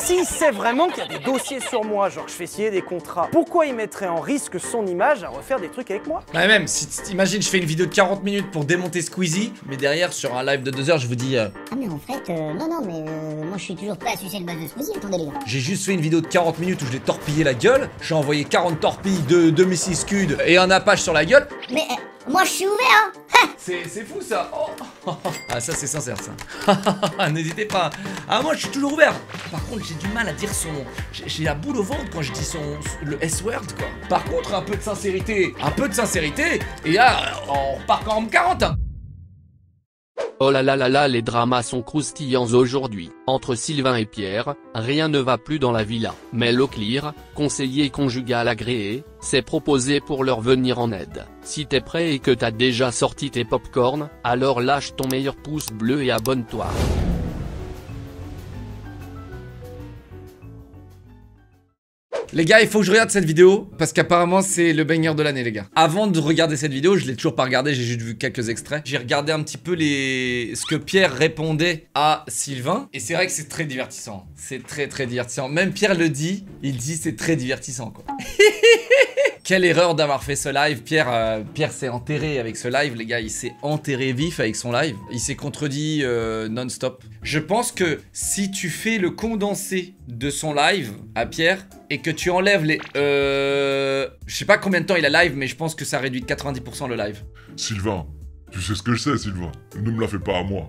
S'il sait vraiment qu'il y a des dossiers sur moi, genre que je fais signer des contrats, pourquoi il mettrait en risque son image à refaire des trucs avec moi? Bah même, si imagine je fais une vidéo de 40 minutes pour démonter Squeezie, mais derrière sur un live de 2 heures je vous dis Ah mais en fait, non mais moi je suis toujours prêt à sucer le buzz de Squeezie, attendez les gars. j'ai juste fait une vidéo de 40 minutes où je l'ai torpillé la gueule, j'ai envoyé 40 torpilles de Mrs Scud et un Apache sur la gueule. Mais moi je suis ouvert hein. C'est fou ça. Oh. Ah ça c'est sincère ça. N'hésitez pas. Ah moi je suis toujours ouvert. Par contre j'ai du mal à dire son nom. J'ai la boule au ventre quand je dis le S-word quoi. Par contre un peu de sincérité. Et là on repart quand même 40. Oh là là là là, les dramas sont croustillants aujourd'hui. Entre Sylvain et Pierre, rien ne va plus dans la villa. Mais Leclerc, conseiller conjugal agréé, s'est proposé pour leur venir en aide. Si t'es prêt et que t'as déjà sorti tes popcorn, alors lâche ton meilleur pouce bleu et abonne-toi. Les gars, il faut que je regarde cette vidéo parce qu'apparemment c'est le banger de l'année les gars. Avant de regarder cette vidéo, je l'ai toujours pas regardé, j'ai juste vu quelques extraits. J'ai regardé un petit peu ce que Pierre répondait à Sylvain et c'est vrai que c'est très divertissant. C'est très divertissant. Même Pierre le dit, il dit c'est très divertissant quoi. Quelle erreur d'avoir fait ce live. Pierre s'est enterré avec ce live les gars, il s'est enterré vif avec son live. Il s'est contredit non-stop. Je pense que si tu fais le condensé de son live à Pierre et que tu enlèves les... Je sais pas combien de temps il a live mais je pense que ça réduit de 90% le live. Sylvain, tu sais ce que je sais Sylvain, ne me la fais pas à moi.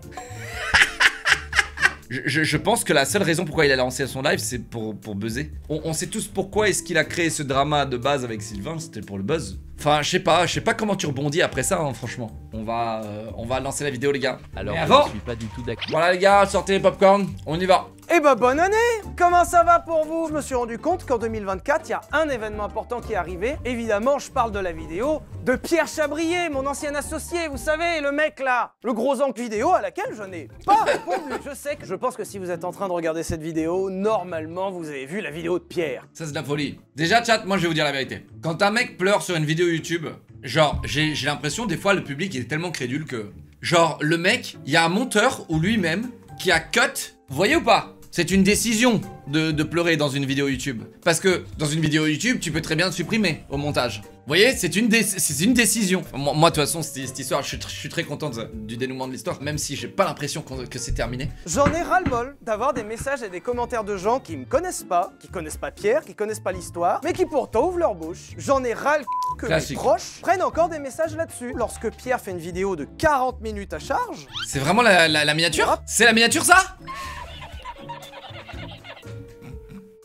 Je pense que la seule raison pourquoi il a lancé son live, c'est pour buzzer. On sait tous pourquoi est-ce qu'il a créé ce drama de base avec Sylvain, c'était pour le buzz. Enfin, je sais pas comment tu rebondis après ça, hein, franchement. On va lancer la vidéo, les gars. Alors mais avant, je suis pas du tout d'accord. voilà les gars, sortez les popcorn, on y va. Eh bah bonne année! Comment ça va pour vous? Je me suis rendu compte qu'en 2024, il y a un événement important qui est arrivé. Évidemment, je parle de la vidéo de Pierre Chabrier, mon ancien associé, vous savez, le mec là, le gros angle vidéo à laquelle je n'ai pas répondu. Je pense que si vous êtes en train de regarder cette vidéo, normalement, vous avez vu la vidéo de Pierre. Ça c'est de la folie. Déjà chat, moi je vais vous dire la vérité. Quand un mec pleure sur une vidéo YouTube, genre j'ai l'impression des fois le public est tellement crédule que... Genre le mec, il y a un monteur ou lui-même qui a cut, vous voyez ou pas? C'est une décision de pleurer dans une vidéo YouTube. Parce que dans une vidéo YouTube, tu peux très bien le supprimer au montage. Vous voyez, c'est une décision. Moi, de toute façon, cette histoire, je suis très content du dénouement de l'histoire, même si j'ai pas l'impression que c'est terminé. J'en ai ras-le-bol d'avoir des messages et des commentaires de gens qui me connaissent pas, qui connaissent pas Pierre, qui connaissent pas l'histoire, mais qui pourtant ouvrent leur bouche. J'en ai ras le que classique. mes proches prennent encore des messages là-dessus. Lorsque Pierre fait une vidéo de 40 minutes à charge... C'est vraiment la miniature? C'est la miniature, ça?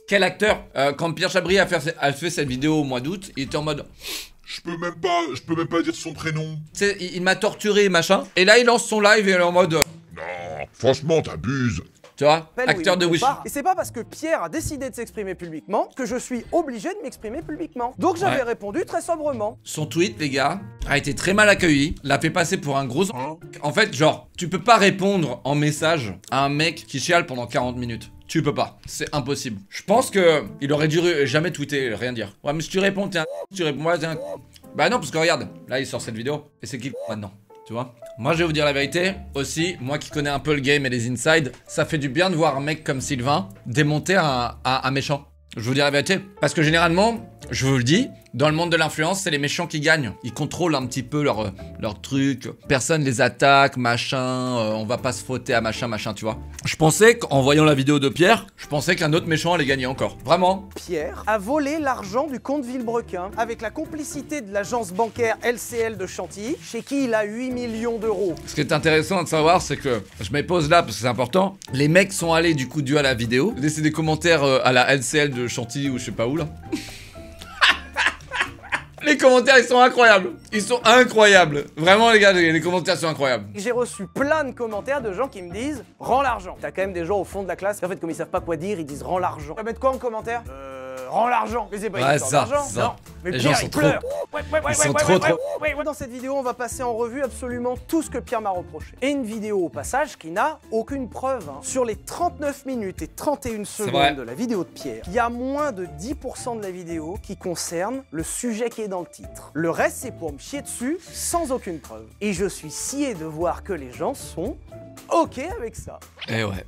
Quel acteur, quand Pierre Chabrier a fait cette vidéo au mois d'août, il était en mode... Je peux même pas dire son prénom. Tu sais, il m'a torturé, machin. Et là, il lance son live et il est en mode... Non, franchement, t'abuses. Tu vois, acteur de Wish. Et c'est pas parce que Pierre a décidé de s'exprimer publiquement que je suis obligé de m'exprimer publiquement. Donc j'avais répondu très sobrement. Son tweet, les gars, a été très mal accueilli. L'a fait passer pour un gros... En fait, genre, tu peux pas répondre en message à un mec qui chiale pendant 40 minutes. Tu peux pas, c'est impossible. Je pense que il aurait dû jamais tweeter, rien dire. Ouais, mais si tu réponds, t'es un... Tu réponds, moi, t'es un... Bah non, parce que regarde, là, il sort cette vidéo. Et c'est qui maintenant? Tu vois? Moi, je vais vous dire la vérité. Aussi, moi qui connais un peu le game et les insides, ça fait du bien de voir un mec comme Sylvain démonter un méchant. Je vais vous dire la vérité. Parce que généralement, je vous le dis, dans le monde de l'influence, c'est les méchants qui gagnent. Ils contrôlent un petit peu leur truc. Personne les attaque, machin. On va pas se frotter à machin, tu vois. Je pensais qu'en voyant la vidéo de Pierre, je pensais qu'un autre méchant allait gagner encore. Vraiment. Pierre a volé l'argent du compte Villebrequin avec la complicité de l'agence bancaire LCL de Chantilly, chez qui il a 8 millions d'euros. Ce qui est intéressant de savoir, c'est que, je me pose là parce que c'est important, les mecs sont allés du coup dû à la vidéo, laisser des commentaires à la LCL de Chantilly ou je sais pas où là. Les commentaires, ils sont incroyables. Ils sont incroyables. Vraiment, les gars, les commentaires sont incroyables. J'ai reçu plein de commentaires de gens qui me disent « Rends l'argent ». T'as quand même des gens au fond de la classe, en fait, comme ils savent pas quoi dire, ils disent « Rends l'argent ». Tu vas mettre quoi en commentaire Rends l'argent. Mais c'est pas une histoire d'argent. Non. Mais les Pierre, gens sont il pleure. Ils sont trop. Dans cette vidéo, on va passer en revue absolument tout ce que Pierre m'a reproché. Et une vidéo au passage qui n'a aucune preuve. Sur les 39 minutes et 31 secondes de la vidéo de Pierre, il y a moins de 10% de la vidéo qui concerne le sujet qui est dans le titre. Le reste, c'est pour me chier dessus sans aucune preuve. Et je suis scié de voir que les gens sont OK avec ça. Eh ouais.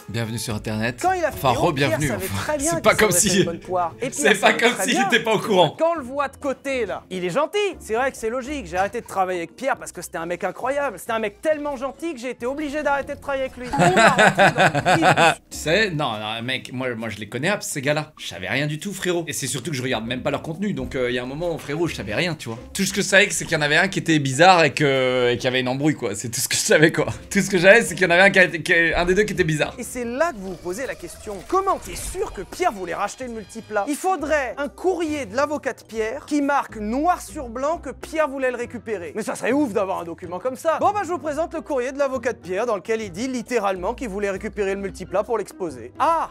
Bienvenue sur internet. Quand il a Enfin, re-bienvenue. C'est pas comme si. C'est pas comme s'il était pas au courant. Quand on le voit de côté là, il est gentil. C'est vrai que c'est logique. J'ai arrêté de travailler avec Pierre parce que c'était un mec incroyable. C'était un mec tellement gentil que j'ai été obligé d'arrêter de travailler avec lui. On m'a rentré dans le film. Tu sais, non, mec, moi je les connais, ces gars-là. Je savais rien du tout, frérot. Et c'est surtout que je regarde même pas leur contenu. Donc il y a un moment, frérot, je savais rien, tu vois. Tout ce que je savais, c'est qu'il y en avait un qui était bizarre et qu'il y avait une embrouille, quoi. C'est tout ce que je savais, quoi. Tout ce que j'avais, c'est qu'il y en avait un des deux qui était bizarre. Et c'est là que vous vous posez la question. Comment t'es sûr que Pierre voulait racheter le multiplat? Il faudrait un courrier de l'avocat de Pierre qui marque noir sur blanc que Pierre voulait le récupérer. Mais ça serait ouf d'avoir un document comme ça. Bon bah je vous présente le courrier de l'avocat de Pierre dans lequel il dit littéralement qu'il voulait récupérer le multiplat pour l'exposer. Ah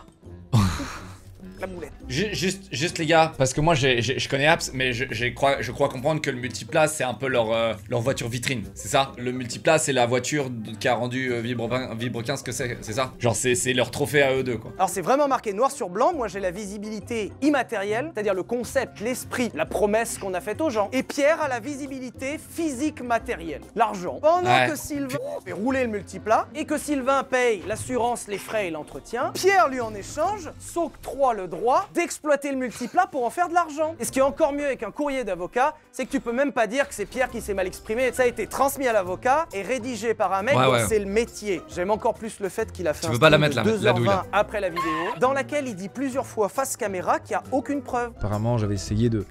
la boulette. Juste les gars, parce que moi je connais Apps, mais je crois comprendre que le multiplat c'est un peu leur voiture vitrine, c'est ça? Le multiplat c'est la voiture qui a rendu Vibre 15 que c'est ça? Genre c'est leur trophée à eux deux quoi. Alors c'est vraiment marqué noir sur blanc, moi j'ai la visibilité immatérielle, c'est-à-dire le concept, l'esprit, la promesse qu'on a faite aux gens. Et Pierre a la visibilité physique matérielle, l'argent. Pendant que Sylvain fait rouler le multiplat et que Sylvain paye l'assurance, les frais et l'entretien, Pierre lui en échange s'octroie le droit d'exploiter le multiplat pour en faire de l'argent. Et ce qui est encore mieux avec un courrier d'avocat, c'est que tu peux même pas dire que c'est Pierre qui s'est mal exprimé. Ça a été transmis à l'avocat et rédigé par un mec dont c'est le métier. J'aime encore plus le fait qu'il a fait un stream de 2h20 après la vidéo, dans laquelle il dit plusieurs fois face caméra qu'il n'y a aucune preuve. Apparemment, j'avais essayé de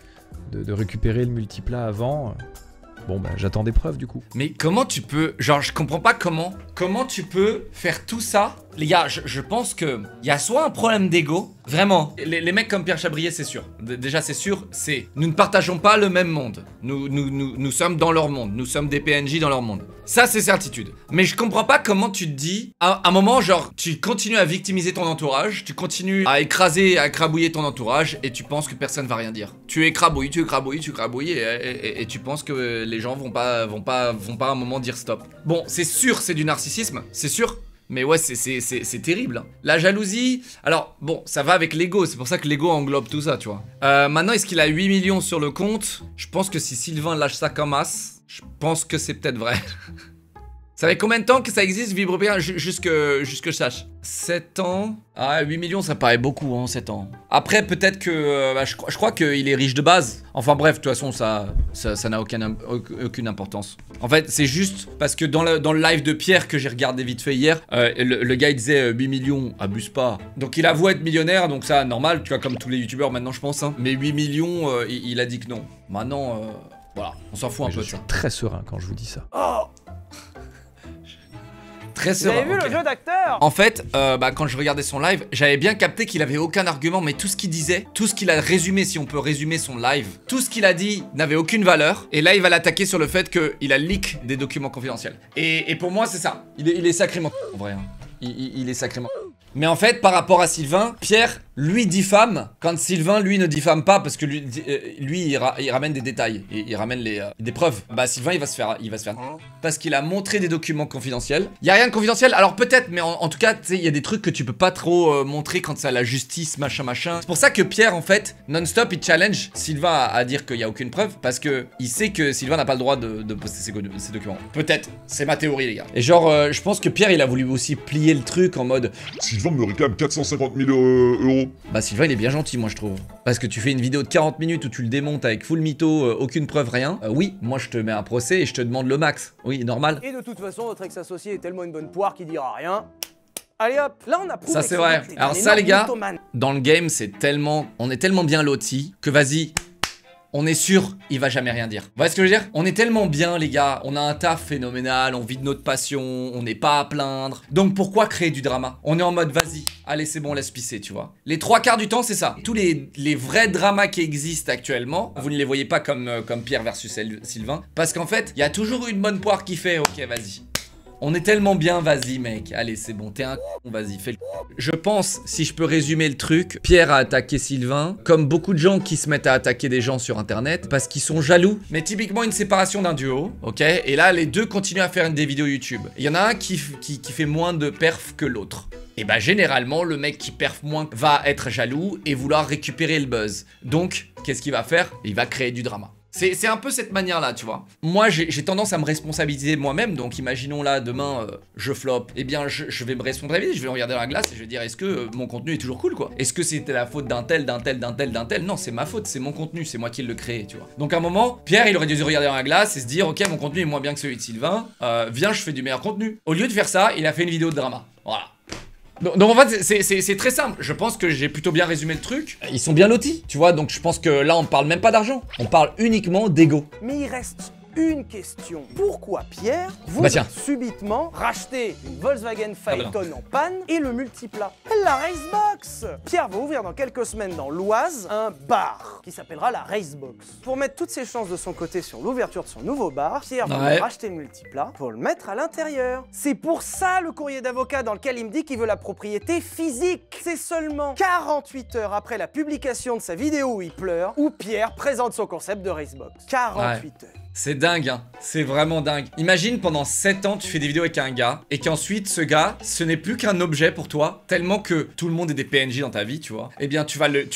récupérer le multiplat avant. Bon bah j'attends des preuves du coup. Mais comment tu peux... Genre je comprends pas comment tu peux faire tout ça. Les gars, je pense que il y a soit un problème d'ego, vraiment. Les mecs comme Pierre Chabrier, c'est sûr. Déjà c'est sûr, nous ne partageons pas le même monde. Nous sommes dans leur monde. Nous sommes des PNJ dans leur monde. Ça c'est certitude. Mais je comprends pas comment tu te dis, à un moment genre, tu continues à victimiser ton entourage, tu continues à écrabouiller ton entourage et tu penses que personne va rien dire. Tu écrabouilles et tu penses que les gens vont pas à un moment dire stop. Bon, c'est sûr, c'est du narcissisme, c'est sûr. Mais ouais, c'est terrible. La jalousie, alors bon, ça va avec l'ego, c'est pour ça que l'ego englobe tout ça, tu vois. Maintenant, est-ce qu'il a 8 millions sur le compte? Je pense que si Sylvain lâche ça comme as, je pense que c'est peut-être vrai. Ça fait combien de temps que ça existe, Vibre bien, juste que je sache? 7 ans. Ah, 8 millions, ça paraît beaucoup, hein, 7 ans. Après, peut-être que... je crois qu'il est riche de base. Enfin bref, de toute façon, ça n'a aucune importance. En fait, c'est juste parce que dans le live de Pierre que j'ai regardé vite fait hier, le gars, il disait 8 millions, abuse pas. Donc il avoue être millionnaire, donc ça, normal, tu vois, comme tous les youtubeurs maintenant, je pense. Hein. Mais 8 millions, il a dit que non. Maintenant, voilà, on s'en fout un peu de ça. Je suis très serein quand je vous dis ça. Oh très serein. Vous avez vu le jeu d'acteur? En fait, quand je regardais son live, j'avais bien capté qu'il avait aucun argument, mais tout ce qu'il disait, tout ce qu'il a résumé, si on peut résumer son live, tout ce qu'il a dit n'avait aucune valeur. Et là, il va l'attaquer sur le fait qu'il a leak des documents confidentiels. Et pour moi, c'est ça. Il est sacrément en vrai. Hein. Il est sacrément. Mais en fait, par rapport à Sylvain, Pierre, lui, diffame quand Sylvain, lui, ne diffame pas parce que lui il ramène des détails. Il ramène des preuves. Bah, Sylvain, il va se faire parce qu'il a montré des documents confidentiels. Il y a rien de confidentiel, alors peut-être, mais en tout cas, tu sais, il y a des trucs que tu peux pas trop montrer quand c'est à la justice, machin. C'est pour ça que Pierre, en fait, non-stop, il challenge Sylvain à dire qu'il y a aucune preuve parce que il sait que Sylvain n'a pas le droit de poster ses documents. Peut-être, c'est ma théorie, les gars. Et genre, je pense que Pierre, il a voulu aussi plier le truc en mode... Sylvain me réclame 450 000 euros. Bah Sylvain il est bien gentil moi je trouve. Parce que tu fais une vidéo de 40 minutes où tu le démontes avec full mytho, aucune preuve, rien. Oui, moi je te mets un procès et je te demande le max. Oui, normal. Et de toute façon, votre ex-associé est tellement une bonne poire qu'il dira rien. Allez hop, là on a prouvé. Ça c'est vrai. Alors ça les gars, dans le game c'est tellement... On est tellement bien lotis que vas-y... On est sûr, il va jamais rien dire. Vous voyez ce que je veux dire? On est tellement bien les gars, on a un taf phénoménal, on vit de notre passion, on n'est pas à plaindre. Donc pourquoi créer du drama? On est en mode vas-y, allez c'est bon, laisse pisser, tu vois. Les 3/4 du temps c'est ça. Tous les vrais dramas qui existent actuellement, vous ne les voyez pas comme Pierre versus Sylvain. Parce qu'en fait, il y a toujours une bonne poire qui fait ok vas-y. On est tellement bien, vas-y mec, allez c'est bon, t'es un con, vas-y fais le... Je pense, si je peux résumer le truc, Pierre a attaqué Sylvain, comme beaucoup de gens qui se mettent à attaquer des gens sur internet, parce qu'ils sont jaloux. Mais typiquement une séparation d'un duo, ok? Et là les deux continuent à faire des vidéos YouTube. Il y en a un qui fait moins de perf que l'autre. Et bah généralement le mec qui perf moins va être jaloux et vouloir récupérer le buzz. Donc, qu'est-ce qu'il va faire? Il va créer du drama. C'est un peu cette manière-là, tu vois. Moi, j'ai tendance à me responsabiliser moi-même, donc imaginons là, demain, je flop, eh bien, je vais me responsabiliser, je vais me regarder dans la glace et je vais dire, est-ce que mon contenu est toujours cool, quoi? Est-ce que c'était la faute d'un tel? Non, c'est ma faute, c'est mon contenu, c'est moi qui l'ai créé, tu vois. Donc à un moment, Pierre, il aurait dû se regarder dans la glace et se dire, ok, mon contenu est moins bien que celui de Sylvain, viens, je fais du meilleur contenu. Au lieu de faire ça, il a fait une vidéo de drama. Voilà. Donc en fait c'est très simple, je pense que j'ai plutôt bien résumé le truc. Ils sont bien lotis, tu vois, donc je pense que là on parle même pas d'argent, on parle uniquement d'ego. Mais il reste une question. Pourquoi Pierre voulait subitement racheter une Volkswagen Phaeton en panne et le multiplat? La Racebox. Pierre va ouvrir dans quelques semaines dans l'Oise un bar qui s'appellera la Racebox. Pour mettre toutes ses chances de son côté sur l'ouverture de son nouveau bar, Pierre va racheter le multiplat pour le mettre à l'intérieur. C'est pour ça le courrier d'avocat dans lequel il me dit qu'il veut la propriété physique. C'est seulement 48 heures après la publication de sa vidéo où il pleure où Pierre présente son concept de Racebox. 48 heures. C'est dingue, hein. C'est vraiment dingue. Imagine pendant 7 ans tu fais des vidéos avec un gars et qu'ensuite ce gars, ce n'est plus qu'un objet pour toi, tellement que tout le monde est des PNJ dans ta vie, tu vois. Eh bien tu vas le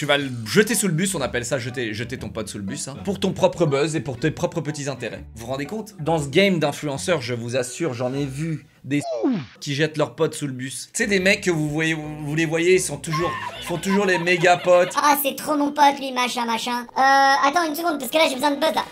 jeter sous le bus, on appelle ça jeter ton pote sous le bus, hein, pour ton propre buzz et pour tes propres petits intérêts. Vous vous rendez compte? Dans ce game d'influenceurs, je vous assure, j'en ai vu des qui jettent leurs potes sous le bus. Tu sais, des mecs que vous les voyez, ils font toujours les méga potes. Ah, c'est trop mon pote, lui, machin. Attends une seconde, parce que là, j'ai besoin de buzz, là.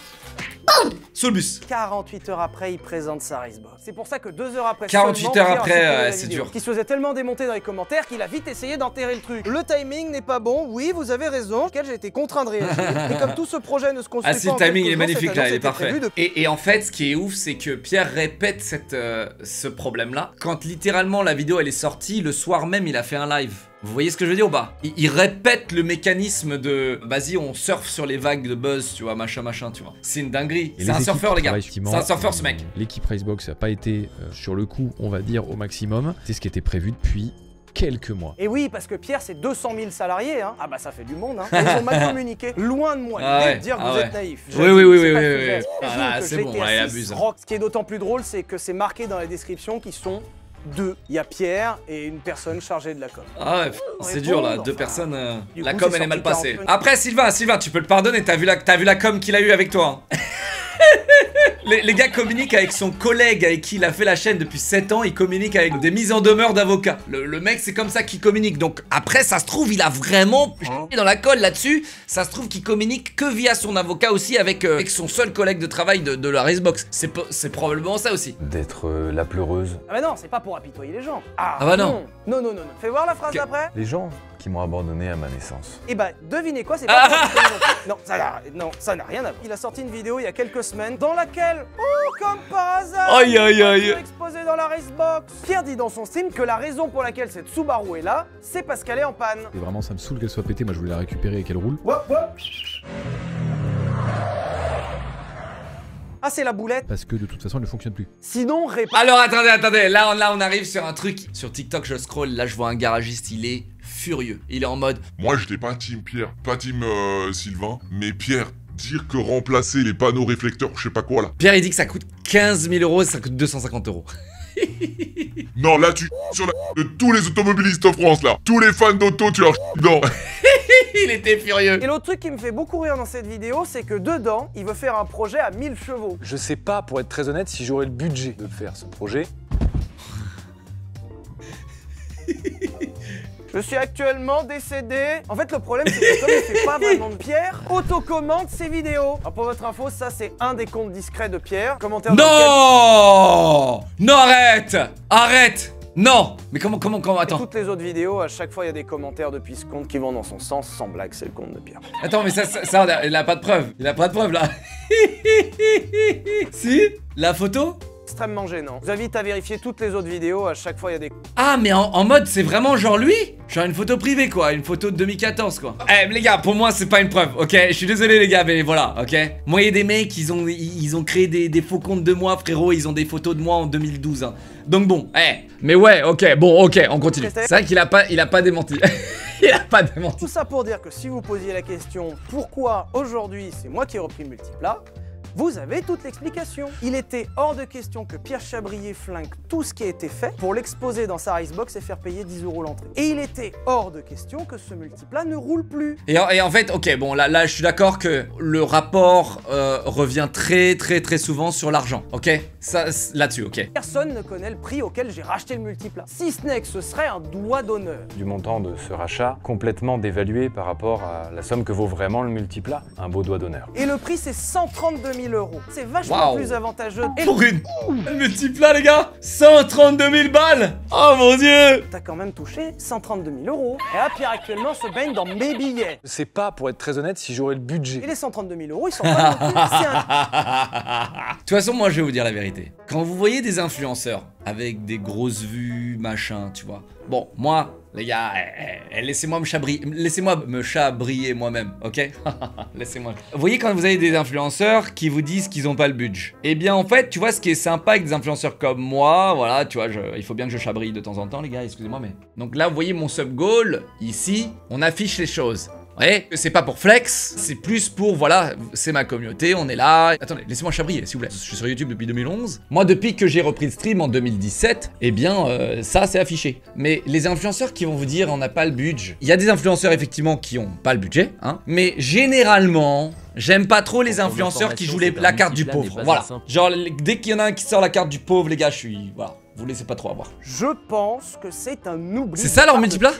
Boum! Sous le bus. 48 heures après, il présente sa Racebox. C'est pour ça que 2 heures après, 48 heures après, c'est dur. Qui se faisait tellement démonter dans les commentaires qu'il a vite essayé d'enterrer le truc. Le timing n'est pas bon, oui, vous avez raison, auquel j'ai été contraint de réagir. Et comme tout ce projet ne se construit pas le timing il est magnifique là, il est parfait. De... Et en fait, ce qui est ouf, c'est que Pierre répète ce problème-là. Quand littéralement la vidéo elle est sortie, le soir même, il a fait un live. Vous voyez ce que je veux dire ou pas? Il répète le mécanisme de vas-y on surfe sur les vagues de buzz, tu vois, machin, tu vois. C'est une dinguerie. C'est un surfeur les gars. C'est un surfeur ce mec. L'équipe Racebox n'a pas été sur le coup, on va dire, au maximum. C'est ce qui était prévu depuis quelques mois. Et oui, parce que Pierre, c'est 200 000 salariés, hein. Ah bah ça fait du monde, hein. Ils ont mal communiqué. Loin de moi l'idée de dire que vous êtes naïf. Oui. Ah, c'est bon, il abuse. Ce qui est d'autant plus drôle, c'est que c'est marqué dans les descriptions qui sont 2. Il y a Pierre et une personne chargée de la com. Ah ouais, c'est dur là, 2 personnes. La com elle est mal passée. Après Sylvain, tu peux le pardonner, t'as vu la com qu'il a eu avec toi. Hein. Les gars communiquent avec son collègue avec qui il a fait la chaîne depuis 7 ans, il communique avec des mises en demeure d'avocats. Le mec c'est comme ça qu'il communique, donc après ça se trouve il a vraiment dans la colle là-dessus, ça se trouve qu'il communique que via son avocat aussi avec son seul collègue de travail de la Racebox. C'est probablement ça aussi. D'être la pleureuse. Ah bah non, c'est pas pour apitoyer les gens. Ah bah non. Non. Fais voir la phrase d'après. Les gens qui m'ont abandonné à ma naissance. Et bah devinez quoi, c'est pas pour apitoyer non plus. Non, ça n'a rien à voir. Il a sorti une vidéo il y a quelques semaines dans laquelle, comme par hasard, aïe exposé dans la Racebox. Pierre dit dans son stream que la raison pour laquelle cette Subaru est là, c'est parce qu'elle est en panne. Et vraiment ça me saoule qu'elle soit pétée, moi je voulais la récupérer et qu'elle roule. Ah c'est la boulette. Parce que de toute façon elle ne fonctionne plus. Sinon Alors attendez, là on arrive sur un truc. Sur TikTok je scroll, là je vois un garagiste, il est furieux. Il est en mode moi j'étais pas team Pierre, pas team Sylvain, mais Pierre, dire que remplacer les panneaux réflecteurs, je sais pas quoi là. Pierre il dit que ça coûte 15 000 euros et ça coûte 250 euros. Non là tu sur la de tous les automobilistes en France là. Tous les fans d'auto tu as dedans. Il était furieux. Et l'autre truc qui me fait beaucoup rire dans cette vidéo, c'est que dedans, il veut faire un projet à 1000 chevaux. Je sais pas, pour être très honnête, si j'aurais le budget de faire ce projet. Je suis actuellement décédé. En fait, le problème, c'est que comme il fait pas vraiment de Pierre, autocommande ses vidéos. Alors pour votre info, ça c'est un des comptes discrets de Pierre. Commentaire. Non, arrête. Non. Mais comment, attends. Et toutes les autres vidéos, à chaque fois, il y a des commentaires depuis ce compte qui vont dans son sens. Sans blague, c'est le compte de Pierre. Attends, mais ça, il a pas de preuve. Il a pas de preuve là. Si, la photo. Extrêmement gênant. Je vous invite à vérifier toutes les autres vidéos, à chaque fois il y a des... Ah mais en mode c'est vraiment genre lui? Genre une photo privée quoi, une photo de 2014 quoi. Eh les gars, pour moi c'est pas une preuve, ok? Je suis désolé les gars, mais voilà, ok? Moi il y a des mecs, ils ont créé des faux comptes de moi frérot, ils ont des photos de moi en 2012 hein. Donc bon, mais ouais, ok, on continue. C'est vrai qu'il a pas démenti. Il a pas démenti. Tout ça pour dire que si vous posiez la question pourquoi aujourd'hui c'est moi qui ai repris le multiplat, vous avez toute l'explication. Il était hors de question que Pierre Chabrier flingue tout ce qui a été fait pour l'exposer dans sa Icebox et faire payer 10 € l'entrée. Et il était hors de question que ce multiplat ne roule plus. Et en fait, ok, bon, là, je suis d'accord que le rapport revient très souvent sur l'argent, ok? Ça, là-dessus, ok. Personne ne connaît le prix auquel j'ai racheté le multiplat. Si ce n'est que ce serait un doigt d'honneur. Du montant de ce rachat complètement dévalué par rapport à la somme que vaut vraiment le multiplat. Un beau doigt d'honneur. Et le prix, c'est 132 000 €. C'est vachement plus avantageux. Et Pour une multiplat, les gars, 132 000 balles. Oh mon dieu. t'as quand même touché 132 000 €. Et là, Pierre actuellement se baigne dans mes billets. Je sais pas, pour être très honnête, si j'aurais le budget. Et les 132 000 €, ils sont pas non plus si De toute façon, moi, je vais vous dire la vérité. Quand vous voyez des influenceurs avec des grosses vues, machin, tu vois. Bon, moi, les gars, laissez-moi me chabrier moi-même, ok? Laissez-moi. Vous voyez quand vous avez des influenceurs qui vous disent qu'ils ont pas le budget. Eh bien, en fait, tu vois, ce qui est sympa avec des influenceurs comme moi, voilà, tu vois, il faut bien que je chabrille de temps en temps, les gars, excusez-moi, mais... Donc là, vous voyez mon sub goal, ici, on affiche les choses. Ouais, c'est pas pour flex, c'est plus pour, voilà, c'est ma communauté, on est là. Attendez, laissez-moi chabrier, s'il vous plaît. Je suis sur YouTube depuis 2011. Moi, depuis que j'ai repris le stream en 2017, eh bien, ça, c'est affiché. Mais les influenceurs qui vont vous dire, on n'a pas le budget. Il y a des influenceurs, effectivement, qui ont pas le budget, hein. Mais généralement... J'aime pas trop les influenceurs qui jouent la carte du pauvre. Voilà. Genre, dès qu'il y en a un qui sort la carte du pauvre, les gars, je suis... Voilà. Vous laissez pas trop avoir. Je pense que c'est un oubli. C'est ça leur multiplat?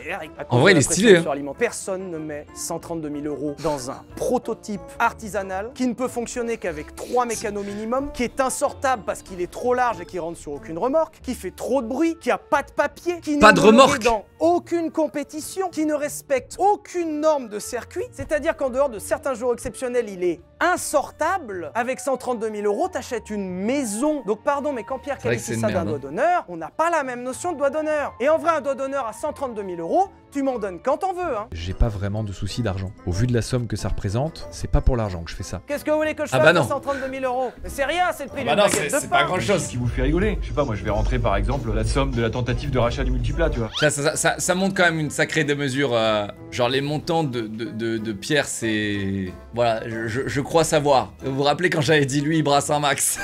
En vrai, il est stylé. Hein. Personne ne met 132 000 € dans un prototype artisanal qui ne peut fonctionner qu'avec 3 mécanos minimum, qui est insortable parce qu'il est trop large et qui rentre sur aucune remorque, qui fait trop de bruit, qui a pas de papier, qui pas de remorque dans aucune compétition, qui ne respecte aucune norme de circuit. C'est-à-dire qu'en dehors de certains jours exceptionnels, il est insortable. Avec 132 000 €, t'achètes une maison. Donc pardon, mais quand Pierre qualifie ça d'un doigt d'honneur, on n'a pas la même notion de doigt d'honneur. Et en vrai, un doigt d'honneur à 132 000 €, tu m'en donnes quand t'en veux, hein. J'ai pas vraiment de souci d'argent. Au vu de la somme que ça représente, c'est pas pour l'argent que je fais ça. Qu'est-ce que vous voulez que je fasse de 132 000 €? Mais c'est rien, c'est le prix d'une baguette de pain. C'est pas grand chose. Ce qui vous fait rigoler. Je sais pas, moi je vais rentrer par exemple la somme de la tentative de rachat du multiplat, tu vois. Ça montre quand même une sacrée démesure. Genre les montants de Pierre, c'est... Voilà, je crois savoir. Vous vous rappelez quand j'avais dit lui, il brasse un max.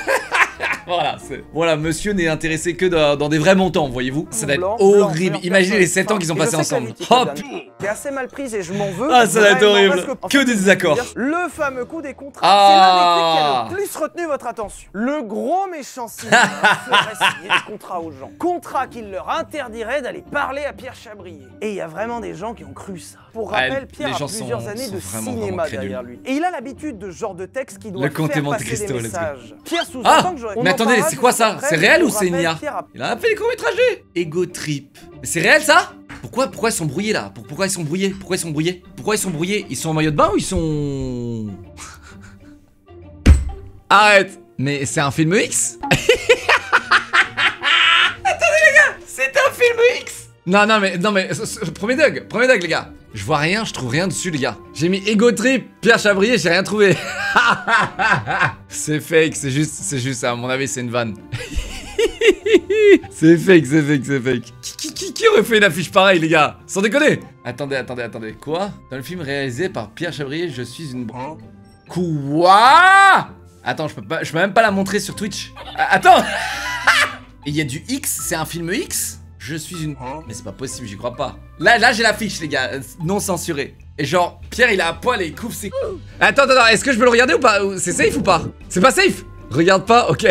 Voilà, monsieur n'est intéressé que dans des vrais montants, voyez-vous. Ça doit être horrible. Imaginez les 7 ans qu'ils ont passé ensemble. Hop. T'es assez mal prise et je m'en veux. Ah, ça doit être horrible. Que des désaccords. Le fameux coup des contrats. C'est l'un des trucs qui a le plus retenu votre attention. Le gros méchant cinéma ferait signer des contrats aux gens. Contrats qui leur interdiraient d'aller parler à Pierre Chabrier. Et il y a vraiment des gens qui ont cru ça. Pour rappel, Pierre a plusieurs années de cinéma derrière lui. Et il a l'habitude de ce genre de texte qui doit faire passer des messages. Pierre sous-entend que j'aurais... Mais attendez, c'est quoi ça? C'est réel ou c'est une IA? Il a fait des courts-métrages. Ego Trip. Mais c'est réel ça? Pourquoi ils sont brouillés là? Pourquoi ils sont brouillés? Pourquoi ils sont brouillés? Ils sont en maillot de bain ou ils sont... Arrête. Mais c'est un film X? Attendez les gars, c'est un film X? Non mais, premier Doug les gars. Je vois rien, je trouve rien dessus les gars. J'ai mis Ego Trip, Pierre Chabrier, j'ai rien trouvé. C'est fake, c'est juste à mon avis c'est une vanne. C'est fake. Qui aurait fait une affiche pareille les gars? Sans déconner. Attendez. Quoi? Dans le film réalisé par Pierre Chabrier, je suis une... Quoi? Attends, je peux même pas la montrer sur Twitch. Attends. Il y a du X, c'est un film X? Je suis une... Mais c'est pas possible, j'y crois pas. Là j'ai l'affiche les gars, non censuré. Et genre, Pierre il a à poil et il couvre ses... Attends, est-ce que je peux le regarder ou pas? C'est safe ou pas? C'est pas safe? Regarde pas, ok.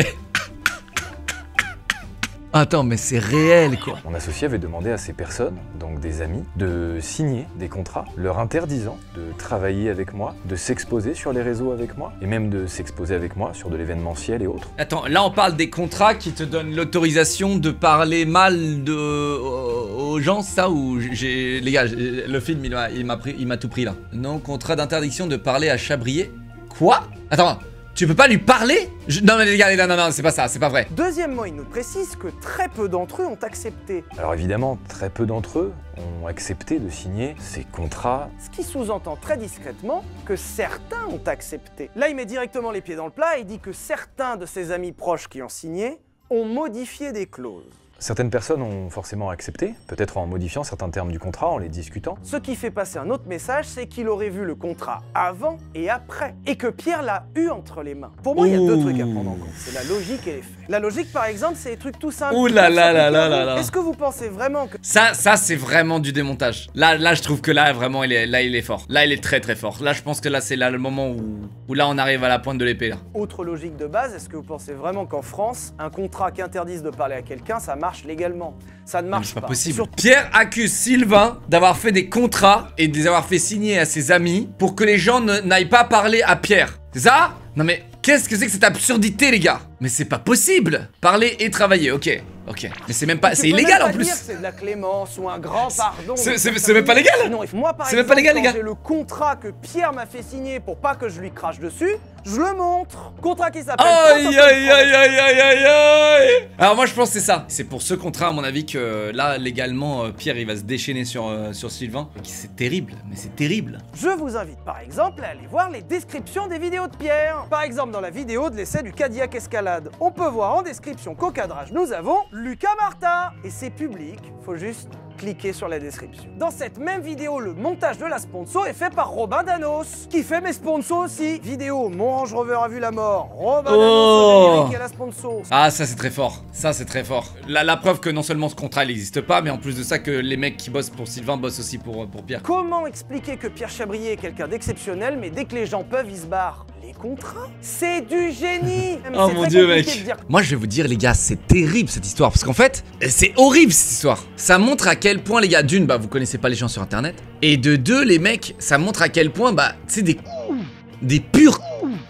Attends, mais c'est réel quoi. Mon associé avait demandé à ces personnes, donc des amis, de signer des contrats leur interdisant de travailler avec moi, de s'exposer sur les réseaux avec moi, et même de s'exposer avec moi sur de l'événementiel et autres. Attends, là on parle des contrats qui te donnent l'autorisation de parler mal aux gens, ça ou j'ai... Les gars, le film il m'a tout pris là. Non, contrat d'interdiction de parler à Chabrier. Quoi? Attends. Tu peux pas lui parler? Non mais les gars, non, c'est pas ça, c'est pas vrai. Deuxièmement, il nous précise que très peu d'entre eux ont accepté. Alors évidemment, très peu d'entre eux ont accepté de signer ces contrats. Ce qui sous-entend très discrètement que certains ont accepté. Là, il met directement les pieds dans le plat et il dit que certains de ses amis proches qui ont signé ont modifié des clauses. Certaines personnes ont forcément accepté, peut-être en modifiant certains termes du contrat, en les discutant. Ce qui fait passer un autre message, c'est qu'il aurait vu le contrat avant et après, et que Pierre l'a eu entre les mains. Pour moi, il y a deux trucs à prendre en compte, c'est la logique et les faits. La logique, par exemple, c'est des trucs tout simples. Ouh là là là là là là. Est-ce que vous pensez vraiment que... Ça c'est vraiment du démontage. Là je trouve que là vraiment il est fort. Là il est très très fort. Là je pense que là c'est là le moment où là on arrive à la pointe de l'épée là. Autre logique de base, est-ce que vous pensez vraiment qu'en France, un contrat qui interdise de parler à quelqu'un, ça marche légalement? Ça ne marche C'est pas pas. possible. Pierre accuse Sylvain d'avoir fait des contrats et de les avoir fait signer à ses amis pour que les gens n'aillent pas parler à Pierre. C'est ça? Non mais qu'est-ce que c'est que cette absurdité les gars? Mais c'est pas possible. Parler et travailler, ok. Ok, mais c'est même pas, c'est illégal en plus. C'est de la clémence ou un grand pardon. C'est même pas légal. Non, moi par C'est même pas légal les gars. J'ai le contrat que Pierre m'a fait signer pour pas que je lui crache dessus, je le montre. Contrat qui s'appelle... Aïe aïe aïe aïe aïe aïe aïe. Alors moi je pense que c'est ça. C'est pour ce contrat à mon avis que là légalement Pierre il va se déchaîner sur Sylvain. C'est terrible, mais c'est terrible. Je vous invite par exemple à aller voir les descriptions des vidéos de Pierre. Par exemple dans la vidéo de l'essai du Cadillac Escalade, on peut voir en description qu'au cadrage nous avons Lucas Martin. Et c'est public, faut juste cliquer sur la description. Dans cette même vidéo, le montage de la sponsor est fait par Robin Danos, qui fait mes sponsors aussi. Vidéo, mon Range Rover a vu la mort, Robin Danos qui est la sponsor. Ah ça c'est très fort, ça c'est très fort. La preuve que non seulement ce contrat il n'existe pas, mais en plus de ça que les mecs qui bossent pour Sylvain bossent aussi pour Pierre. Comment expliquer que Pierre Chabrier est quelqu'un d'exceptionnel, mais dès que les gens peuvent, ils se barrent? Les contrats? C'est du génie. Oh mon dieu mec. Moi je vais vous dire les gars, c'est terrible cette histoire, parce qu'en fait, c'est horrible cette histoire. Ça montre à quel point les gars, d'une, bah vous connaissez pas les gens sur internet, et de deux, les mecs, ça montre à quel point, bah, tu sais, des purs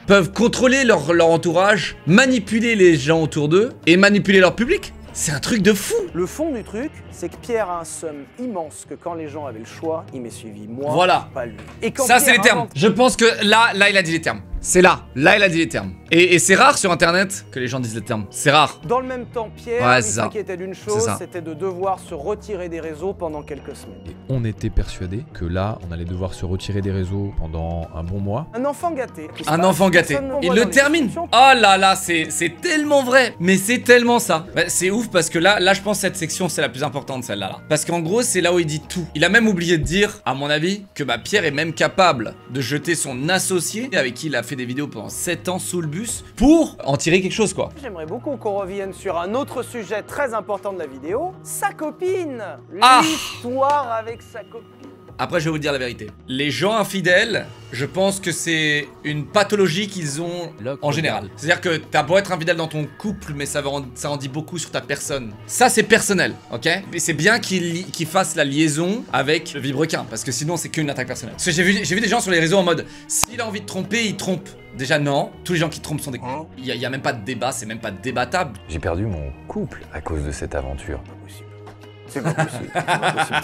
peuvent contrôler leur entourage, manipuler les gens autour d'eux, et manipuler leur public. C'est un truc de fou. Le fond du truc, c'est que Pierre a un somme immense que quand les gens avaient le choix, il m'ait suivi moi, voilà. pas lui. Et quand ça c'est les termes. Je pense que là il a dit les termes. C'est là il a dit les termes. Et c'est rare sur internet que les gens disent les termes. C'est rare. Dans le même temps, Pierre, ouais, il s'inquiétait d'une chose, c'était de devoir se retirer des réseaux pendant quelques semaines. Et on était persuadé que là, on allait devoir se retirer des réseaux pendant un bon mois. Un enfant gâté. Un enfant gâté. Il le termine. Oh là là, c'est tellement vrai. Mais c'est tellement ça. Bah, c'est ouf parce que là je pense que cette section c'est la plus importante celle-là. Là. Parce qu'en gros c'est là où il dit tout. Il a même oublié de dire, à mon avis, que bah, Pierre est même capable de jeter son associé avec qui il a fait des vidéos pendant 7 ans sous le bus pour en tirer quelque chose quoi. J'aimerais beaucoup qu'on revienne sur un autre sujet très important de la vidéo, sa copine. L'histoire avec sa copine. Après je vais vous dire la vérité. Les gens infidèles, je pense que c'est une pathologie qu'ils ont en général. C'est-à-dire que t'as beau être infidèle dans ton couple, mais ça en dit beaucoup sur ta personne. Ça c'est personnel, ok? Mais c'est bien qu'il fasse la liaison avec le vibrequin, parce que sinon c'est qu'une attaque personnelle. Parce que j'ai vu des gens sur les réseaux en mode, s'il a envie de tromper, il trompe. Déjà non, tous les gens qui trompent sont des cons. Il y a même pas de débat, c'est même pas débattable. J'ai perdu mon couple à cause de cette aventure. C'est pas possible.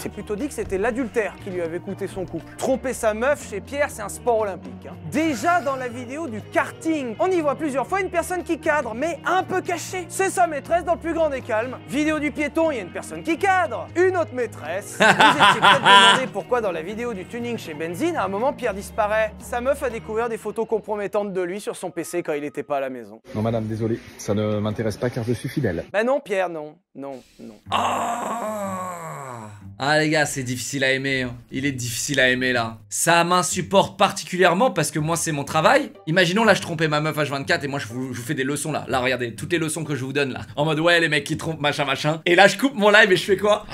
C'est plutôt dit que c'était l'adultère qui lui avait coûté son couple. Tromper sa meuf chez Pierre, c'est un sport olympique. Hein. Déjà dans la vidéo du karting, on y voit plusieurs fois une personne qui cadre, mais un peu cachée. C'est sa maîtresse dans le plus grand des calmes. Vidéo du piéton, il y a une personne qui cadre. Une autre maîtresse. Vous étiez peut-être demandé pourquoi dans la vidéo du tuning chez Benzine, à un moment Pierre disparaît. Sa meuf a découvert des photos compromettantes de lui sur son PC quand il était pas à la maison. Non madame, désolé, ça ne m'intéresse pas car je suis fidèle. Bah non Pierre, non. Non. Ah les gars, c'est difficile à aimer, hein. Il est difficile à aimer là. Ça m'insupporte particulièrement parce que moi c'est mon travail. Imaginons là je trompais ma meuf H24 et moi je vous fais des leçons là. Là regardez, toutes les leçons que je vous donne là. En mode ouais les mecs qui trompent machin. Et là je coupe mon live et je fais quoi?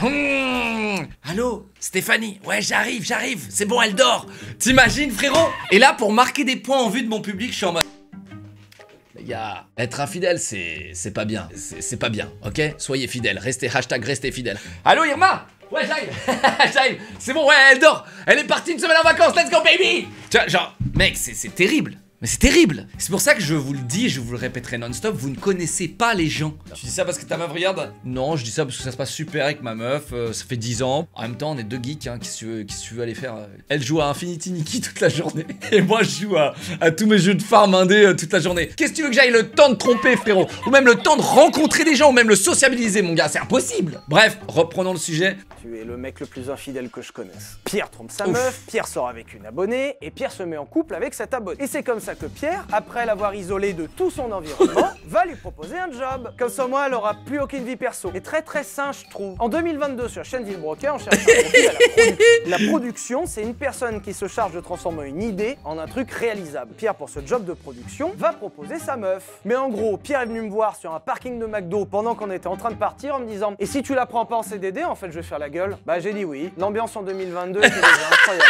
Allô Stéphanie? Ouais j'arrive, c'est bon elle dort. T'imagines frérot? Et là pour marquer des points en vue de mon public je suis en mode... Les gars, être infidèle, c'est pas bien. C'est pas bien, ok? Soyez fidèles, restez fidèles. Allô Irma? Ouais, j'arrive. C'est bon, ouais, elle dort. Elle est partie une semaine en vacances, let's go baby. Tu vois, genre, mec, c'est terrible. Mais c'est terrible. C'est pour ça que je vous le dis et je vous le répéterai non-stop, vous ne connaissez pas les gens. Tu dis ça parce que ta meuf regarde? Non, je dis ça parce que ça se passe super avec ma meuf, ça fait 10 ans. En même temps, on est deux geeks, hein, qu'est-ce que tu veux aller faire? Elle joue à Infinity Nikki toute la journée. Et moi, je joue à tous mes jeux de farm indé toute la journée. Qu'est-ce que tu veux que j'aille le temps de tromper, frérot? Ou même le temps de rencontrer des gens, ou même le sociabiliser, mon gars, c'est impossible. Bref, reprenons le sujet. Tu es le mec le plus infidèle que je connaisse. Pierre trompe sa meuf, Pierre sort avec une abonnée, et Pierre se met en couple avec cette abonnée. Et c'est comme ça ça que Pierre, après l'avoir isolé de tout son environnement, va lui proposer un job. Comme ça, moi, elle aura plus aucune vie perso. Et très sain, je trouve. En 2022, sur la chaîne Villebroquin, on cherche un profil à la production. La production, c'est une personne qui se charge de transformer une idée en un truc réalisable. Pierre, pour ce job de production, va proposer sa meuf. Mais en gros, Pierre est venu me voir sur un parking de McDo pendant qu'on était en train de partir en me disant « Et si tu la prends pas en CDD, en fait, je vais faire la gueule ?» Bah, j'ai dit oui. L'ambiance en 2022 était déjà incroyable.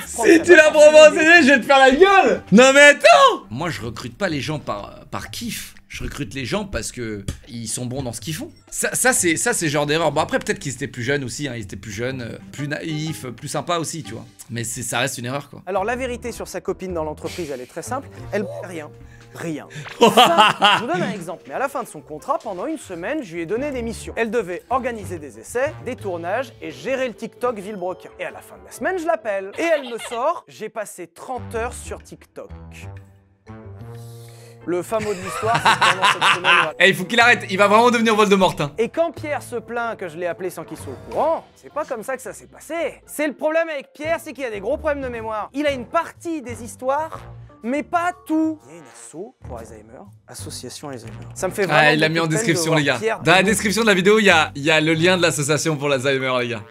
Si tu la prends pas en CDD, je vais te faire la gueule. Non mais attends. Moi, je recrute pas les gens par kiff. Je recrute les gens parce que ils sont bons dans ce qu'ils font. Ça c'est genre d'erreur. Bon après peut-être qu'ils étaient plus jeunes aussi, hein. Ils étaient plus jeunes, plus naïfs, plus sympas aussi, tu vois. Mais ça reste une erreur quoi. Alors la vérité sur sa copine dans l'entreprise, elle est très simple. Elle rien. Rien. Ça, je vous donne un exemple, mais à la fin de son contrat, pendant une semaine, je lui ai donné des missions. Elle devait organiser des essais, des tournages et gérer le TikTok Villebroquin. Et à la fin de la semaine, je l'appelle. Et elle me sort, j'ai passé 30 heures sur TikTok. Le fameux de l'histoire, c'est pendant cette semaine. Eh, il faut qu'il arrête, il va vraiment devenir Voldemort. Hein. Et quand Pierre se plaint que je l'ai appelé sans qu'il soit au courant, c'est pas comme ça que ça s'est passé. C'est le problème avec Pierre, c'est qu'il a des gros problèmes de mémoire. Il a une partie des histoires, mais pas tout. Il y a une asso pour Alzheimer, association Alzheimer. Ça me fait vraiment. Ah, il l'a mis en description, les gars. Dans la description de la vidéo, il y a le lien de l'association pour l'Alzheimer, les gars.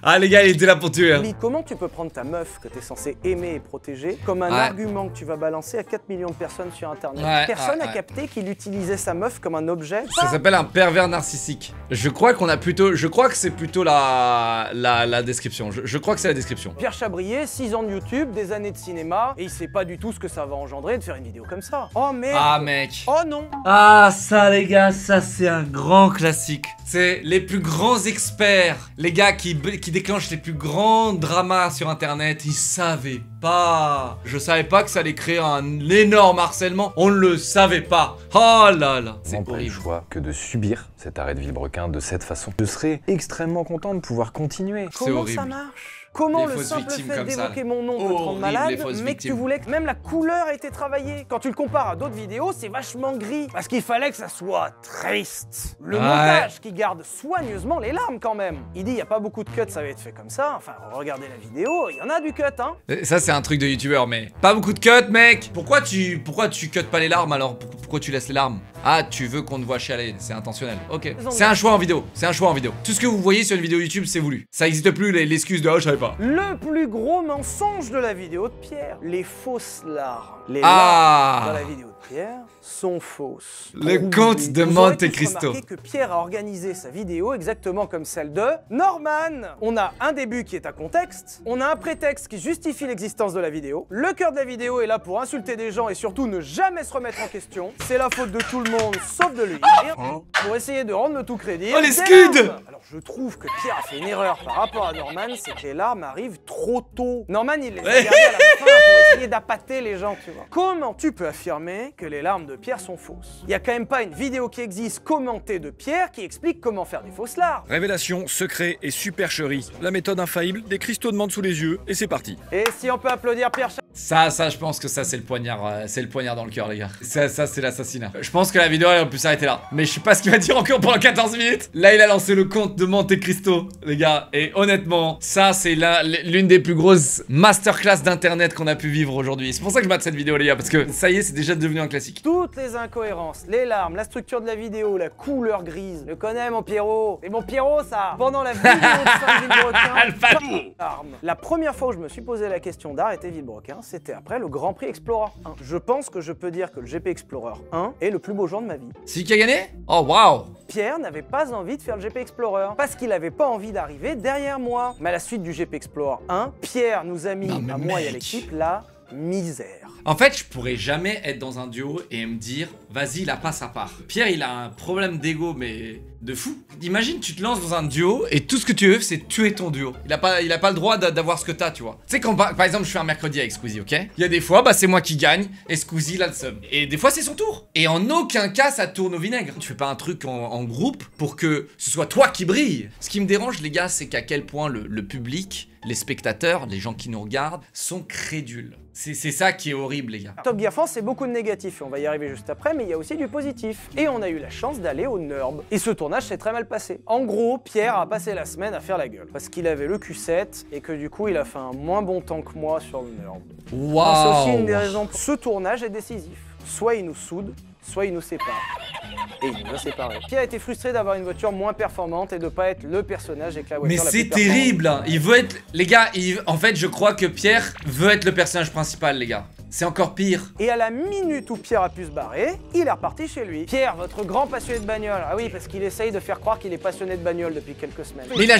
Ah, les gars, il était là pour tuer. Hein. Comment tu peux prendre ta meuf que t'es censé aimer et protéger comme un argument que tu vas balancer à 4 millions de personnes sur Internet? Personne n'a capté qu'il utilisait sa meuf comme un objet. Ça s'appelle un pervers narcissique. Je crois que c'est plutôt la description. Je crois que c'est la description. Pierre Chabrier, 6 ans de YouTube, des années de cinéma, et il sait pas du tout ce que ça va engendrer de faire une vidéo comme ça. Oh merde. Ah mec. Oh non. Ah ça les gars, ça c'est un grand classique. C'est les plus grands experts, les gars qui déclenchent les plus grands dramas sur internet, ils savaient pas. Je savais pas que ça allait créer un énorme harcèlement, on ne le savait pas. Oh là là, c'est pas le horrible. choix que de subir cet arrêt de Villebrequin de cette façon. Je serais extrêmement content de pouvoir continuer. Comment ça marche? Comment le simple fait d'évoquer mon nom peut te rendre malade, mais que tu voulais que même la couleur ait été travaillée? Quand tu le compares à d'autres vidéos, c'est vachement gris. Parce qu'il fallait que ça soit triste. Le montage qui garde soigneusement les larmes quand même. Il dit, il n'y a pas beaucoup de cuts, ça va être fait comme ça. Enfin, regardez la vidéo, il y en a du cut, hein. Ça, c'est un truc de youtubeur, mais pas beaucoup de cuts, mec. Pourquoi tu cut pas les larmes alors? Pourquoi tu laisses les larmes? Ah, tu veux qu'on te voit chialer, c'est intentionnel. Ok. C'est un choix en vidéo. C'est un choix en vidéo. Tout ce que vous voyez sur une vidéo YouTube, c'est voulu. Ça n'existe plus, l'excuse de « oh, je savais pas ». Le plus gros mensonge de la vidéo de Pierre, les fausses larmes. Les larmes dans la vidéo de Pierre sont fausses. Le conte de Monte Cristo. Vous aurez que Pierre a organisé sa vidéo exactement comme celle de Norman. On a un début qui est un contexte, on a un prétexte qui justifie l'existence de la vidéo. Le cœur de la vidéo est là pour insulter des gens et surtout ne jamais se remettre en question. C'est la faute de tout le monde sauf de lui. Pour essayer de rendre le tout crédible. Oh les scuds! Alors je trouve que Pierre a fait une erreur par rapport à Norman, c'est que les larmes arrivent trop tôt. Norman il les a gardées à la fin pour essayer d'appâter les gens, tu vois. Comment tu peux affirmer que les larmes de Pierre sont fausses? Il y a quand même pas une vidéo qui existe commentée de Pierre qui explique comment faire des fausses larmes. Révélation, secret et supercherie. La méthode infaillible, des cristaux de menthe sous les yeux et c'est parti. Et si on peut applaudir Pierre Ça, je pense que ça c'est le poignard dans le cœur les gars. Ça c'est l'assassinat. Je pense que la vidéo elle aurait pu s'arrêter là. Mais je sais pas ce qu'il va dire encore pendant 14 minutes. Là il a lancé le conte de Monte Cristo les gars. Et honnêtement, ça c'est l'une des plus grosses masterclass d'internet qu'on a pu vivre aujourd'hui. C'est pour ça que je mate cette vidéo les gars. Parce que ça y est, c'est déjà devenu un classique. Toutes les incohérences, les larmes, la structure de la vidéo, la couleur grise. Le connais mon Pierrot. Et mon Pierrot ça. Pendant la vidéo de Villebrequin, la première fois où je me suis posé la question d'arrêter Villebrequin, c'était après le Grand Prix Explorer 1. Je pense que je peux dire que le GP Explorer 1 est le plus beau jour de ma vie. C'est qui a gagné? Oh waouh! Pierre n'avait pas envie de faire le GP Explorer parce qu'il avait pas envie d'arriver derrière moi. Mais à la suite du GP Explorer 1, Pierre nous a mis à moi et à l'équipe la misère. En fait, je pourrais jamais être dans un duo et me dire, vas-y, la passe à part. Pierre, il a un problème d'ego, mais de fou. Imagine, tu te lances dans un duo et tout ce que tu veux, c'est tuer ton duo. Il a pas le droit d'avoir ce que t'as, tu vois. Tu sais, quand par exemple, je fais un mercredi avec Squeezie, ok? Il y a des fois, bah, c'est moi qui gagne et Squeezie, il a le seum. Et des fois, c'est son tour. Et en aucun cas, ça tourne au vinaigre. Tu fais pas un truc en groupe pour que ce soit toi qui brille. Ce qui me dérange, les gars, c'est qu'à quel point le public, les spectateurs, les gens qui nous regardent, sont crédules. C'est ça qui est horrible, les gars. Top Gear France, c'est beaucoup de négatifs et on va y arriver juste après, mais il y a aussi du positif. Et on a eu la chance d'aller au NURB. Et ce tournage tournage s'est très mal passé. En gros, Pierre a passé la semaine à faire la gueule parce qu'il avait le Q7 et que du coup il a fait un moins bon temps que moi sur le nerd. C'est aussi une des raisons. Ce tournage est décisif. Soit il nous soude, soit il nous sépare. Et il nous a séparés. Pierre a été frustré d'avoir une voiture moins performante et de pas être le personnage avec la voiture la plus c'est terrible. Il veut être... Les gars, en fait, je crois que Pierre veut être le personnage principal, les gars. C'est encore pire. Et à la minute où Pierre a pu se barrer, il est reparti chez lui. Pierre, votre grand passionné de bagnole. Ah oui, parce qu'il essaye de faire croire qu'il est passionné de bagnole depuis quelques semaines. Mais il a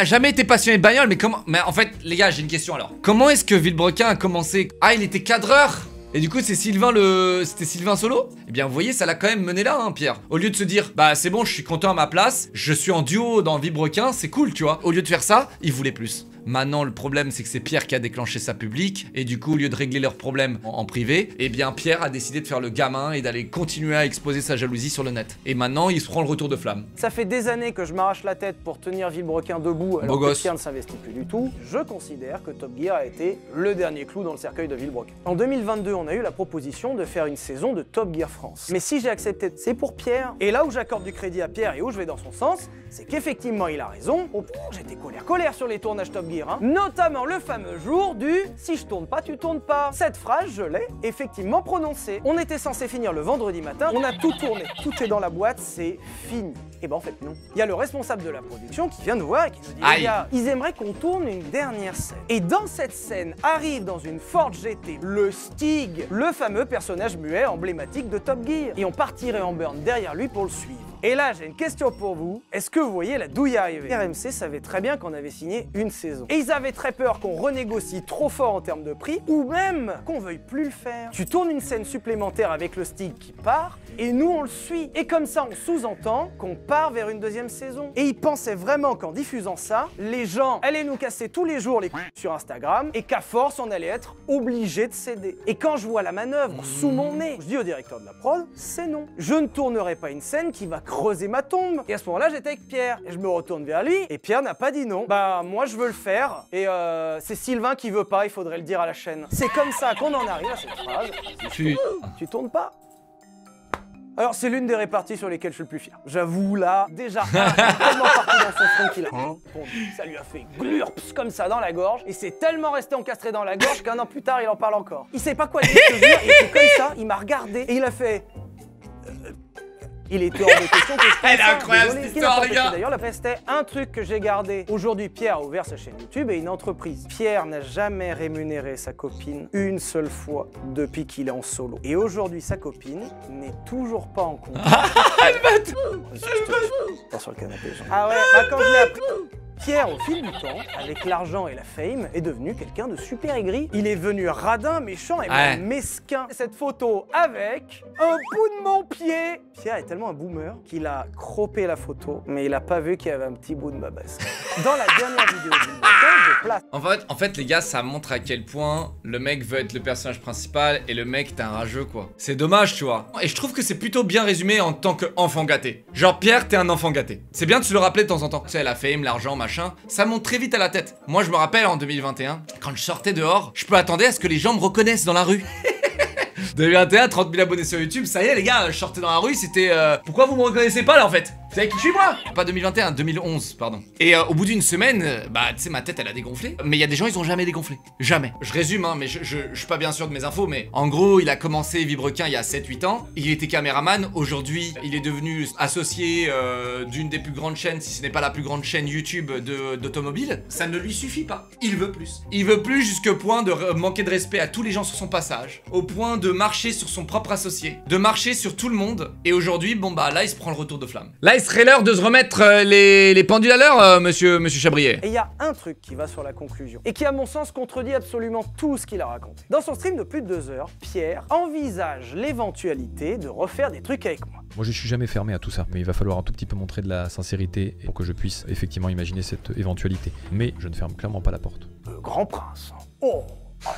jamais été passionné de bagnole, mais comment... Mais en fait, les gars, j'ai une question alors. Comment est-ce que Villebrequin a commencé? Ah, il était cadreur. Et du coup, c'est c'était Sylvain Solo? Eh bien, vous voyez, ça l'a quand même mené là, hein, Pierre. Au lieu de se dire, bah c'est bon, je suis content à ma place, je suis en duo dans Villebrequin, c'est cool, tu vois. Au lieu de faire ça, il voulait plus. Maintenant, le problème, c'est que c'est Pierre qui a déclenché ça public. Et du coup, au lieu de régler leurs problèmes en privé, eh bien, Pierre a décidé de faire le gamin et d'aller continuer à exposer sa jalousie sur le net. Et maintenant, il se prend le retour de flamme. Ça fait des années que je m'arrache la tête pour tenir Villebrequin debout alors que Pierre ne s'investit plus du tout. Je considère que Top Gear a été le dernier clou dans le cercueil de Villebrequin. En 2022, on a eu la proposition de faire une saison de Top Gear France. Mais si j'ai accepté, c'est pour Pierre. Et là où j'accorde du crédit à Pierre et où je vais dans son sens, c'est qu'effectivement, il a raison. Oh, j'étais colère sur les tournages Top Gear, hein. Notamment le fameux jour du « si je tourne pas, tu tournes pas ». Cette phrase, je l'ai effectivement prononcée. On était censé finir le vendredi matin, on a tout tourné, tout est dans la boîte, c'est fini. Et ben en fait non. Il y a le responsable de la production qui vient nous voir et qui nous dit « les gars, ils aimeraient qu'on tourne une dernière scène ». Et dans cette scène arrive dans une Ford GT le Stig, le fameux personnage muet emblématique de Top Gear. Et on partirait en burn derrière lui pour le suivre. Et là, j'ai une question pour vous. Est-ce que vous voyez la douille arriver? RMC savait très bien qu'on avait signé une saison. Et ils avaient très peur qu'on renégocie trop fort en termes de prix, ou même qu'on veuille plus le faire. Tu tournes une scène supplémentaire avec le Stig qui part, et nous on le suit. Et comme ça, on sous-entend qu'on part vers une deuxième saison. Et ils pensaient vraiment qu'en diffusant ça, les gens allaient nous casser tous les jours les couilles sur Instagram, et qu'à force, on allait être obligé de céder. Et quand je vois la manœuvre sous mon nez, je dis au directeur de la prod, c'est non. Je ne tournerai pas une scène qui va creuser ma tombe. Et à ce moment-là, j'étais avec Pierre. Et je me retourne vers lui, et Pierre n'a pas dit non. Bah, moi, je veux le faire. Et c'est Sylvain qui veut pas, il faudrait le dire à la chaîne. C'est comme ça qu'on en arrive à cette phrase. Tu tournes pas. Alors, c'est l'une des réparties sur lesquelles je suis le plus fier. J'avoue, là, déjà, il est tellement parti dans son front qu'il a... Ça lui a fait glurps comme ça dans la gorge, et c'est tellement resté encastré dans la gorge qu'un an plus tard, il en parle encore. Il sait pas quoi dire, je te jure, il était comme ça, il m'a regardé, et il a fait... Il était hors de question que je fasse ça. Elle est incroyable cette histoire, les gars. D'ailleurs, c'était un truc que j'ai gardé. Aujourd'hui, Pierre a ouvert sa chaîne YouTube et une entreprise. Pierre n'a jamais rémunéré sa copine une seule fois depuis qu'il est en solo. Et aujourd'hui, sa copine n'est toujours pas en compte. Elle va tout. Sur le canapé. Ah ouais, bah quand je l'ai appris... Pierre, au fil du temps, avec l'argent et la fame, est devenu quelqu'un de super aigri. Il est venu radin, méchant et même mesquin. Cette photo avec un bout de mon pied. Pierre est tellement un boomer qu'il a croppé la photo, mais il a pas vu qu'il y avait un petit bout de ma baisse. Dans la dernière vidéo je place. En fait, les gars, ça montre à quel point le mec veut être le personnage principal et le mec, t'es un rageux, quoi. C'est dommage, tu vois. Et je trouve que c'est plutôt bien résumé en tant qu'enfant gâté. Genre, Pierre, t'es un enfant gâté. C'est bien de se le rappeler de temps en temps. Tu sais, la fame, l'argent, machin, ça monte très vite à la tête. Moi, je me rappelle en 2021, quand je sortais dehors, je peux attendre à ce que les gens me reconnaissent dans la rue. 2021, 30 000 abonnés sur YouTube, ça y est les gars, je sortais dans la rue, c'était pourquoi vous me reconnaissez pas là en fait? Vous savez qui je suis moi? Pas 2021, 2011, pardon. Et au bout d'une semaine, bah tu sais ma tête elle a dégonflé. Mais il y a des gens ils ont jamais dégonflé. Jamais. Je résume hein, mais je suis pas bien sûr de mes infos, mais en gros il a commencé Villebrequin il y a 7-8 ans. Il était caméraman, aujourd'hui il est devenu associé d'une des plus grandes chaînes, si ce n'est pas la plus grande chaîne YouTube d'automobile. Ça ne lui suffit pas. Il veut plus. Il veut plus jusqu'au point de manquer de respect à tous les gens sur son passage. Au point de marcher sur son propre associé. De marcher sur tout le monde. Et aujourd'hui, bon bah là il se prend le retour de flamme. Là il serait l'heure de se remettre les pendules à l'heure, monsieur Chabrier. Et il y a un truc qui va sur la conclusion et qui à mon sens contredit absolument tout ce qu'il a raconté. Dans son stream de plus de 2 heures, Pierre envisage l'éventualité de refaire des trucs avec moi. Moi je suis jamais fermé à tout ça, mais il va falloir un tout petit peu montrer de la sincérité pour que je puisse effectivement imaginer cette éventualité. Mais je ne ferme clairement pas la porte. Le grand prince. Oh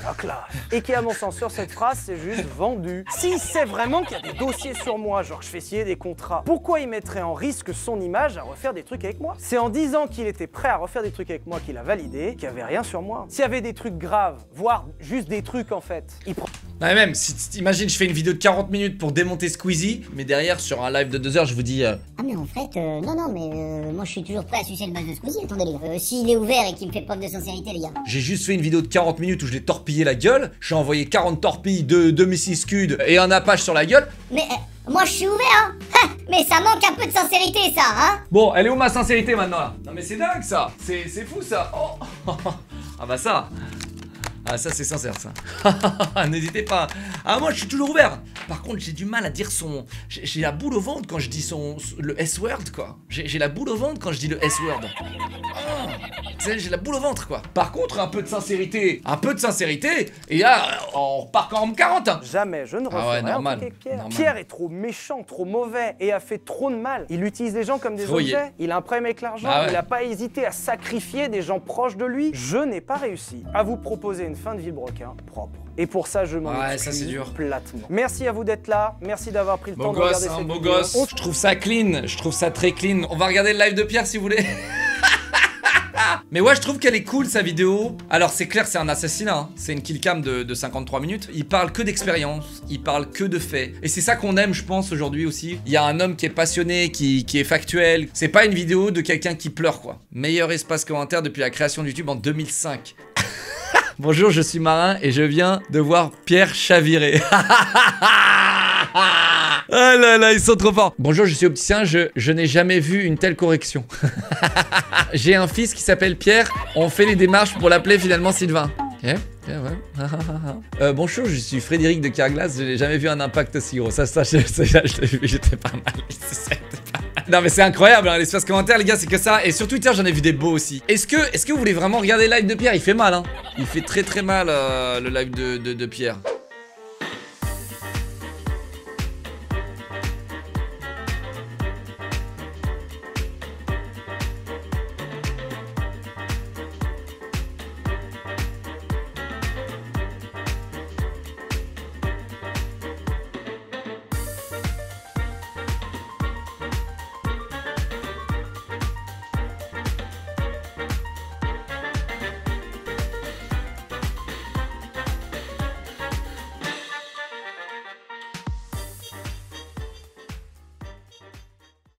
la classe. Et qui à mon sens sur cette phrase c'est juste vendu. Si c'est vraiment qu'il y a des dossiers sur moi, genre je fais signer des contrats, pourquoi il mettrait en risque son image à refaire des trucs avec moi? C'est en disant qu'il était prêt à refaire des trucs avec moi qu'il a validé qu'il n'y avait rien sur moi. S'il y avait des trucs graves, voire juste des trucs en fait, il prend... Non mais même, imagine je fais une vidéo de 40 minutes pour démonter Squeezie, mais derrière sur un live de 2 heures je vous dis Ah mais en fait, non mais moi je suis toujours prêt à sucer le buzz de Squeezie, attendez les gars. S'il est ouvert et qu'il me fait preuve de sincérité les gars. j'ai juste fait une vidéo de 40 minutes où je l'ai torpillé la gueule, j'ai envoyé 40 torpilles, 2 Mrs Scud et un Apache sur la gueule. Mais moi je suis ouvert hein. Mais ça manque un peu de sincérité ça hein. Bon, elle est où ma sincérité maintenant là? Non mais c'est dingue ça, c'est fou ça. Oh. Ah bah ça. Ah ça c'est sincère ça. N'hésitez pas. Ah moi je suis toujours ouvert. Par contre j'ai du mal à dire son... J'ai la boule au ventre quand je dis le S-word quoi. J'ai la boule au ventre quand je dis le S-word. J'ai la boule au ventre quoi. Par contre un peu de sincérité. Un peu de sincérité. Et là on repart en 40 hein. Jamais, je ne referai ouais, rien normal, avec Pierre. normal. Pierre est trop méchant, trop mauvais et a fait trop de mal. Il utilise les gens comme des Voyez. objets. Il a un problème avec l'argent. Ah ouais. Il n'a pas hésité à sacrifier des gens proches de lui. Je n'ai pas réussi à vous proposer une fin de vilebrequin propre. Et pour ça, je m'en Ouais, excuse ça, c'est dur. platement. Merci à vous d'être là. Merci d'avoir pris le temps Beau de regarder gosse, hein, cette beau vidéo. gosse. Je trouve ça clean, je trouve ça très clean. On va regarder le live de Pierre si vous voulez. Mais ouais, je trouve qu'elle est cool sa vidéo. Alors c'est clair, c'est un assassinat hein. C'est une killcam de 53 minutes. Il parle que d'expérience, il parle que de faits. Et c'est ça qu'on aime je pense aujourd'hui aussi. Il y a un homme qui est passionné, qui est factuel. C'est pas une vidéo de quelqu'un qui pleure quoi. Meilleur espace commentaire depuis la création de YouTube en 2005. Bonjour, je suis Marin et je viens de voir Pierre chavirer. Ah là là, ils sont trop forts. Bonjour, je suis opticien, je n'ai jamais vu une telle correction. J'ai un fils qui s'appelle Pierre, on fait les démarches pour l'appeler finalement Sylvain. Ok, ouais. Bonjour, je suis Frédéric de Carglass, je n'ai jamais vu un impact aussi gros. Ça je l'ai vu, j'étais pas mal. Non mais c'est incroyable hein, l'espace commentaire les gars, c'est que ça. Et sur Twitter j'en ai vu des beaux aussi. Est-ce que vous voulez vraiment regarder le live de Pierre? Il fait mal hein. Il fait très mal le live de Pierre.